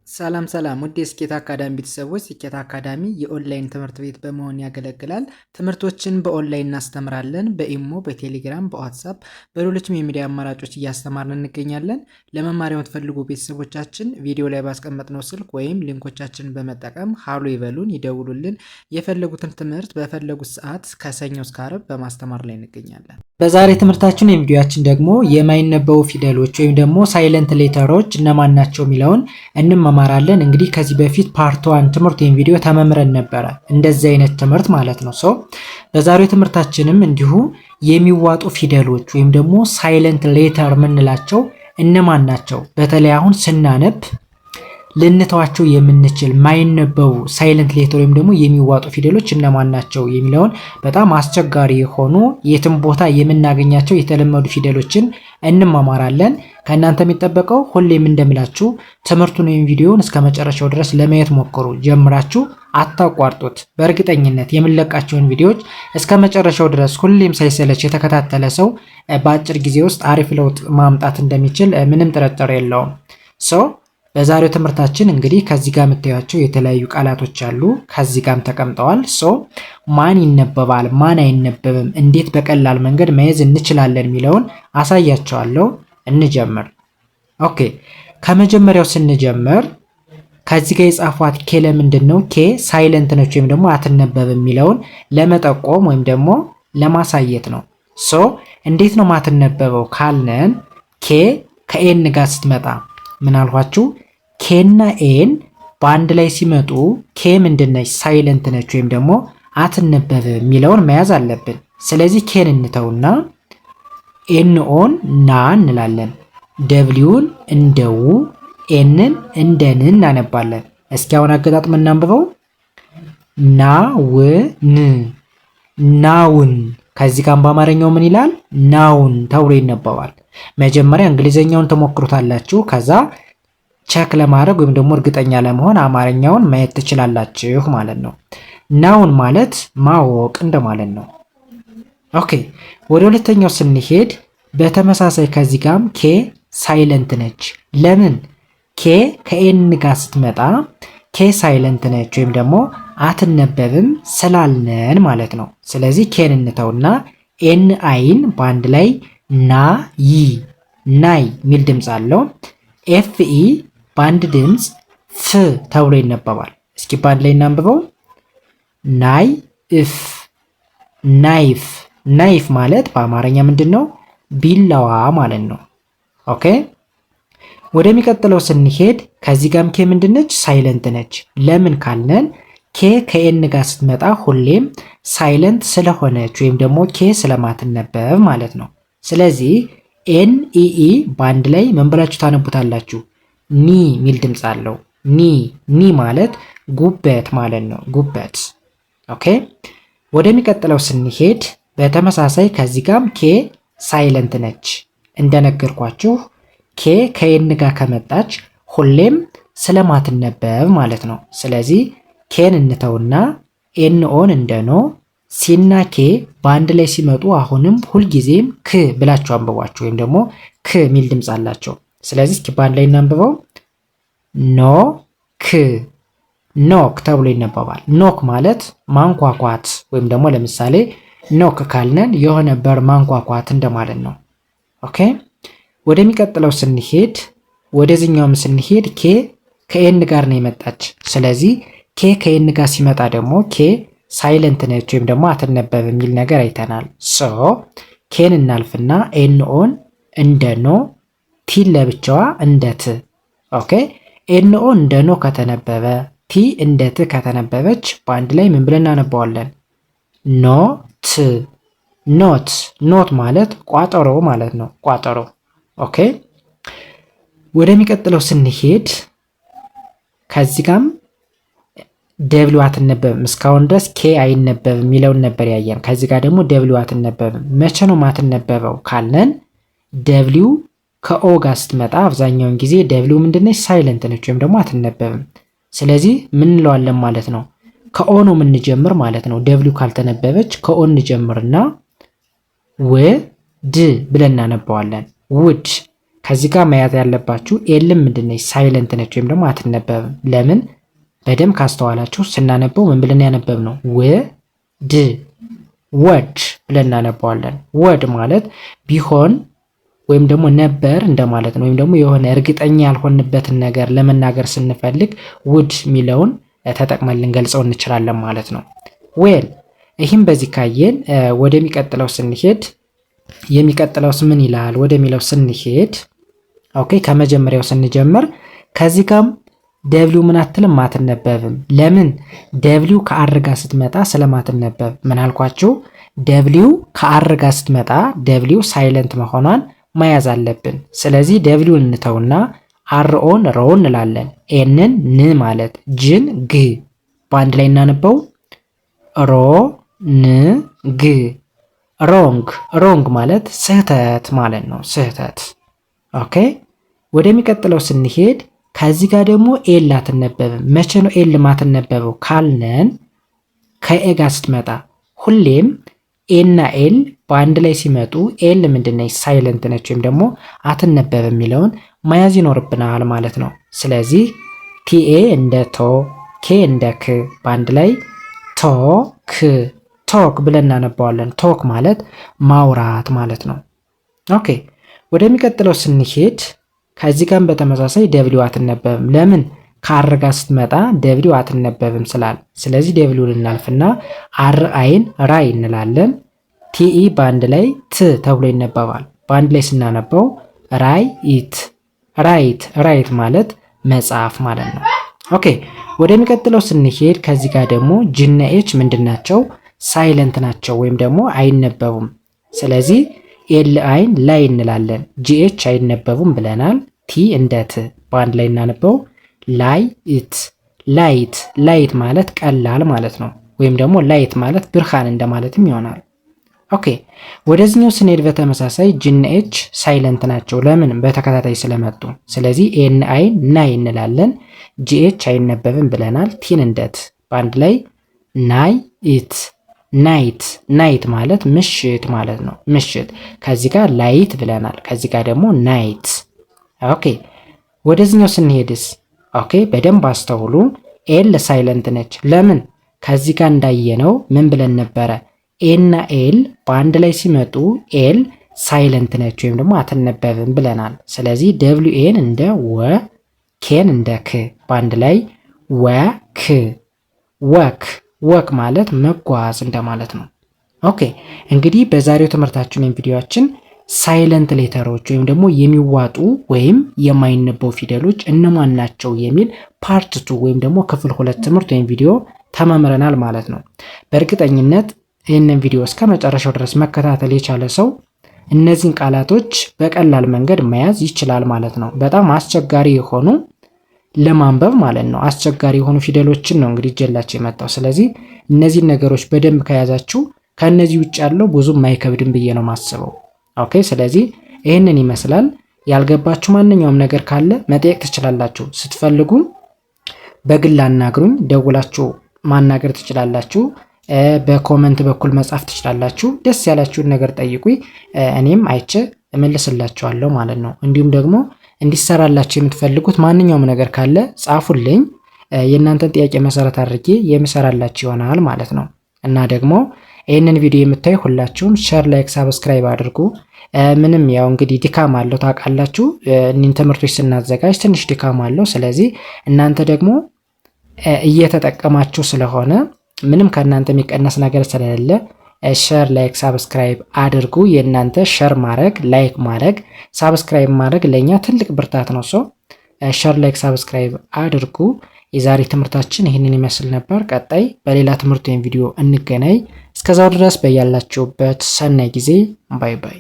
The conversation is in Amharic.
ሰላም ሰላም ውድ የስኬት አካዳሚ ቤተሰቦች፣ ስኬት አካዳሚ የኦንላይን ትምህርት ቤት በመሆን ያገለግላል። ትምህርቶችን በኦንላይን እናስተምራለን። በኢሞ፣ በቴሌግራም፣ በዋትሳፕ፣ በሌሎችም የሚዲያ አማራጮች እያስተማርን እንገኛለን። ለመማር የምትፈልጉ ቤተሰቦቻችን ቪዲዮ ላይ ባስቀመጥነው ስልክ ወይም ሊንኮቻችንን በመጠቀም ሀሎ ይበሉን፣ ይደውሉልን። የፈለጉትን ትምህርት በፈለጉት ሰዓት ከሰኞ እስከ ዓርብ በማስተማር ላይ እንገኛለን። በዛሬ ትምህርታችን የቪዲዮአችን ደግሞ የማይነበቡ ፊደሎች ወይም ደግሞ ሳይለንት ሌተሮች እነማን ናቸው የሚለውን እንማማራለን። እንግዲህ ከዚህ በፊት ፓርት 1 ትምህርት ወይም ቪዲዮ ተመምረን ነበረ፣ እንደዚህ አይነት ትምህርት ማለት ነው። በዛሬው ትምህርታችንም እንዲሁ የሚዋጡ ፊደሎች ወይም ደግሞ ሳይለንት ሌተር የምንላቸው እነማን ናቸው፣ በተለይ አሁን ስናነብ ልንተዋቸው የምንችል ማይነበቡ ሳይለንት ሌተር ወይም ደግሞ የሚዋጡ ፊደሎች እነማን ናቸው የሚለውን በጣም አስቸጋሪ የሆኑ የትም ቦታ የምናገኛቸው የተለመዱ ፊደሎችን እንማማራለን። ከእናንተ የሚጠበቀው ሁሌም እንደምላችሁ ትምህርቱን ወይም ቪዲዮውን እስከ መጨረሻው ድረስ ለማየት ሞክሩ። ጀምራችሁ አታቋርጡት። በእርግጠኝነት የምንለቃቸውን ቪዲዮዎች እስከ መጨረሻው ድረስ ሁሌም ሳይሰለች የተከታተለ ሰው በአጭር ጊዜ ውስጥ አሪፍ ለውጥ ማምጣት እንደሚችል ምንም ጥርጥር የለውም። በዛሬው ትምህርታችን እንግዲህ ከዚህ ጋር የምታዩቸው የተለያዩ ቃላቶች አሉ። ከዚህ ጋርም ተቀምጠዋል። ማን ይነበባል፣ ማን አይነበብም፣ እንዴት በቀላል መንገድ መያዝ እንችላለን የሚለውን አሳያቸዋለሁ። እንጀምር። ኦኬ፣ ከመጀመሪያው ስንጀምር ከዚህ ጋር የጻፏት ኬ ለምንድን ነው? ኬ ሳይለንት ነች ወይም ደግሞ አትነበብም የሚለውን ለመጠቆም ወይም ደግሞ ለማሳየት ነው። እንዴት ነው ማትነበበው ካልነን ኬ ከኤን ጋር ስትመጣ ምን አልኋችሁ? ኬና ኤን በአንድ ላይ ሲመጡ ኬ ምንድነች? ሳይለንት ነች ወይም ደግሞ አትነበብ የሚለውን መያዝ አለብን። ስለዚህ ኬን እንተውና ኤንኦን ና እንላለን። ደብሊውን እንደ ው፣ ኤንን እንደ ን እናነባለን። እስኪ አሁን አገጣጥመን እናንብበው። ናውን፣ ናውን። ከዚህ ጋር በአማርኛው ምን ይላል? ናውን ተብሎ ይነበባል። መጀመሪያ እንግሊዘኛውን ተሞክሩታላችሁ፣ ከዛ ቸክ ለማድረግ ወይም ደግሞ እርግጠኛ ለመሆን አማርኛውን ማየት ትችላላችሁ ማለት ነው። ናውን ማለት ማወቅ እንደማለት ነው። ኦኬ፣ ወደ ሁለተኛው ስንሄድ በተመሳሳይ ከዚህ ጋርም ኬ ሳይለንት ነች። ለምን? ኬ ከኤን ጋር ስትመጣ ኬ ሳይለንት ነች ወይም ደግሞ አትነበብም ስላልነን ማለት ነው። ስለዚህ ኬን እንተውና ኤን አይን በአንድ ላይ ና ይ፣ ናይ ሚል ድምፅ አለው። ኤፍ ኢ በአንድ ድምፅ ፍ ተብሎ ይነበባል። እስኪ በአንድ ላይ እናንብበው። ናይ እፍ፣ ናይፍ። ናይፍ ማለት በአማርኛ ምንድን ነው? ቢላዋ ማለት ነው። ኦኬ፣ ወደሚቀጥለው ስንሄድ ከዚህ ጋርም ኬ ምንድነች? ሳይለንት ነች። ለምን ካልነን ኬ ከኤን ጋር ስትመጣ ሁሌም ሳይለንት ስለሆነች ወይም ደግሞ ኬ ስለማትነበብ ማለት ነው። ስለዚህ ኤን ኢ በአንድ ላይ ምን ብላችሁ ታነቡታላችሁ? ኒ ሚል ድምፅ አለው። ኒ፣ ኒ ማለት ጉበት ማለት ነው። ጉበት። ኦኬ፣ ወደሚቀጥለው ስንሄድ በተመሳሳይ ከዚህ ጋርም ኬ ሳይለንት ነች። እንደነገርኳችሁ ኬ ከኤን ጋር ከመጣች ሁሌም ስለማትነበብ ማለት ነው። ስለዚህ ኬን እንተውና ኤንኦን እንደ ኖ፣ ሲና ኬ በአንድ ላይ ሲመጡ አሁንም ሁልጊዜም ክ ብላችሁ አንብቧቸው ወይም ደግሞ ክ ሚል ድምፅ አላቸው። ስለዚህ እስኪ በአንድ ላይ እናንብበው። ኖ ክ፣ ኖክ ተብሎ ይነበባል። ኖክ ማለት ማንኳኳት ወይም ደግሞ ለምሳሌ ኖክ ካልነን የሆነ በር ማንኳኳት እንደማለት ነው። ኦኬ፣ ወደሚቀጥለው ስንሄድ ወደዚህኛውም ስንሄድ ኬ ከኤን ጋር ነው የመጣች። ስለዚህ ኬ ከኤን ጋር ሲመጣ ደግሞ ኬ ሳይለንት ነች ወይም ደግሞ አትነበብ የሚል ነገር አይተናል። ኬን እናልፍና ኤንኦን እንደ ኖ፣ ቲን ለብቻዋ እንደ ት። ኦኬ፣ ኤንኦ እንደ ኖ ከተነበበ፣ ቲ እንደ ት ከተነበበች በአንድ ላይ ምን ብለን እናነባዋለን? ኖት፣ ኖት። ኖት ማለት ቋጠሮ ማለት ነው። ቋጠሮ። ኦኬ፣ ወደሚቀጥለው ስንሄድ ከዚህ ጋርም ደብሊው አትነበብም። እስካሁን ድረስ ኬ አይነበብም የሚለውን ነበር ያየን። ከዚህ ጋር ደግሞ ደብሊው አትነበብም። መቼ ነው ማትነበበው ካልነን ደብሊው ከኦ ጋር ስትመጣ አብዛኛውን ጊዜ ደብሊው ምንድነች? ሳይለንት ነች ወይም ደግሞ አትነበብም። ስለዚህ ምን እንለዋለን ማለት ነው? ከኦ ነው የምንጀምር ማለት ነው። ደብሊው ካልተነበበች ከኦ እንጀምርና ው ድ ብለን እናነባዋለን። ውድ። ከዚህ ጋር መያዝ ያለባችሁ ኤልም ምንድነች ሳይለንት ነች ወይም ደግሞ አትነበብም። ለምን በደንብ ካስተዋላችሁ ስናነበው ምን ብለን ያነበብነው ወድ ወድ ብለን እናነባዋለን። ወድ ማለት ቢሆን ወይም ደግሞ ነበር እንደማለት ነው። ወይም ደግሞ የሆነ እርግጠኛ ያልሆንበትን ነገር ለመናገር ስንፈልግ ውድ የሚለውን ተጠቅመን ልንገልጸው እንችላለን ማለት ነው። ዌል ይህም በዚህ ካየን ወደሚቀጥለው ስንሄድ የሚቀጥለውስ ምን ይላል ወደሚለው ስንሄድ ኦኬ ከመጀመሪያው ስንጀምር ከዚህ ጋርም ደብሊው ምን አትልም አትነበብም። ለምን ደብሊው ከአርጋ ስትመጣ ስለማትነበብ ምን አልኳችሁ? ደብሊው ከአርጋ ስትመጣ ደብሊው ሳይለንት መሆኗን መያዝ አለብን። ስለዚህ ደብሊውን እንተውና አርኦን ሮ እንላለን። ኤንን ን ማለት ጅን ግ በአንድ ላይ እናነበው ሮ ን ግ ሮንግ ሮንግ ማለት ስህተት ማለት ነው። ስህተት ኦኬ። ወደሚቀጥለው ስንሄድ ከዚህ ጋር ደግሞ ኤል አትነበብም። መቼ ነው ኤል ማትነበበው ካልነን ከኤ ጋር ስትመጣ ሁሌም ኤና ኤል በአንድ ላይ ሲመጡ ኤል ምንድነች ሳይለንት ነች ወይም ደግሞ አትነበብ የሚለውን መያዝ ይኖርብናል ማለት ነው። ስለዚህ ቲኤ እንደ ቶ ኬ እንደ ክ በአንድ ላይ ቶክ ቶክ ብለን እናነባዋለን። ቶክ ማለት ማውራት ማለት ነው። ኦኬ ወደሚቀጥለው ስንሄድ ከዚህ ጋር በተመሳሳይ ደብሊው አትነበብም። ለምን ከአርጋ ስትመጣ ደብሊው አትነበብም ስላል። ስለዚህ ደብሊው ልናልፍና አር አይን ራይ እንላለን። ቲኢ በአንድ ላይ ት ተብሎ ይነበባል። በአንድ ላይ ስናነበው ራይ ኢት ራይት ራይት ማለት መጽሐፍ ማለት ነው። ኦኬ ወደሚቀጥለው ስንሄድ ከዚህ ጋር ደግሞ ጅና ኤች ምንድናቸው? ሳይለንት ናቸው ወይም ደግሞ አይነበቡም። ስለዚህ ኤል አይን ላይ እንላለን። ጂኤች አይነበቡም ብለናል። ቲ እንደ ት በአንድ ላይ እናነበው ላይ ኢት ላይት ላይት ማለት ቀላል ማለት ነው። ወይም ደግሞ ላይት ማለት ብርሃን እንደማለትም ይሆናል። ኦኬ ወደዚህኛው ስንሄድ በተመሳሳይ ጂና ኤች ሳይለንት ናቸው። ለምን በተከታታይ ስለመጡ። ስለዚህ ኤን አይን ናይ እንላለን። ጂኤች አይነበብም ብለናል። ቲን እንደት በአንድ ላይ ናይ ኢት ናይት ናይት ማለት ምሽት ማለት ነው። ምሽት ከዚህ ጋር ላይት ብለናል። ከዚህ ጋር ደግሞ ናይት። ኦኬ ወደዚህኛው ስንሄድስ ኦኬ በደንብ አስተውሉ። ኤል ሳይለንት ነች። ለምን ከዚህ ጋር እንዳየነው ምን ብለን ነበረ? ኤና ኤል በአንድ ላይ ሲመጡ ኤል ሳይለንት ነች ወይም ደግሞ አትነበብም ብለናል። ስለዚህ ደብሊው ኤን እንደ ወ ኬን እንደ ክ በአንድ ላይ ወክ ወክ ወክ ማለት መጓዝ እንደማለት ነው። ኦኬ እንግዲህ በዛሬው ትምህርታችን ወይም ቪዲዮአችን ሳይለንት ሌተሮች ወይም ደግሞ የሚዋጡ ወይም የማይነበቡ ፊደሎች እነማን ናቸው የሚል ፓርት 2 ወይም ደግሞ ክፍል 2 ትምህርት ወይም ቪዲዮ ተማምረናል ማለት ነው። በእርግጠኝነት ይህንን ቪዲዮ እስከ መጨረሻው ድረስ መከታተል የቻለ ሰው እነዚህን ቃላቶች በቀላል መንገድ መያዝ ይችላል ማለት ነው። በጣም አስቸጋሪ የሆኑ ለማንበብ ማለት ነው አስቸጋሪ የሆኑ ፊደሎችን ነው እንግዲህ ይዤላችሁ የመጣው። ስለዚህ እነዚህን ነገሮች በደንብ ከያዛችሁ ከነዚህ ውጭ ያለው ብዙም አይከብድም ብዬ ነው ማስበው። ኦኬ ስለዚህ ይህንን ይመስላል። ያልገባችሁ ማንኛውም ነገር ካለ መጠየቅ ትችላላችሁ። ስትፈልጉ በግል አናግሩኝ፣ ደውላችሁ ማናገር ትችላላችሁ። በኮመንት በኩል መጻፍ ትችላላችሁ። ደስ ያላችሁን ነገር ጠይቁኝ፣ እኔም አይቼ እመልስላችኋለሁ ማለት ነው። እንዲሁም ደግሞ እንዲሰራላችሁ የምትፈልጉት ማንኛውም ነገር ካለ ጻፉልኝ። የእናንተን ጥያቄ መሰረት አድርጌ የምሰራላችሁ ይሆናል ማለት ነው። እና ደግሞ ይህንን ቪዲዮ የምታዩ ሁላችሁም ሼር፣ ላይክ፣ ሳብስክራይብ አድርጉ። ምንም ያው እንግዲህ ድካም አለው ታውቃላችሁ። እኒን ትምህርቶች ስናዘጋጅ ትንሽ ድካም አለው። ስለዚህ እናንተ ደግሞ እየተጠቀማችሁ ስለሆነ ምንም ከእናንተ የሚቀነስ ነገር ስለሌለ ሼር፣ ላይክ፣ ሳብስክራይብ አድርጉ። የእናንተ ሼር ማድረግ፣ ላይክ ማድረግ፣ ሳብስክራይብ ማድረግ ለእኛ ትልቅ ብርታት ነው። ሼር፣ ላይክ፣ ሳብስክራይብ አድርጉ። የዛሬ ትምህርታችን ይህንን ይመስል ነበር። ቀጣይ በሌላ ትምህርት ወይም ቪዲዮ እንገናኝ። እስከዛው ድረስ በያላችሁበት ሰናይ ጊዜ። ባይ ባይ።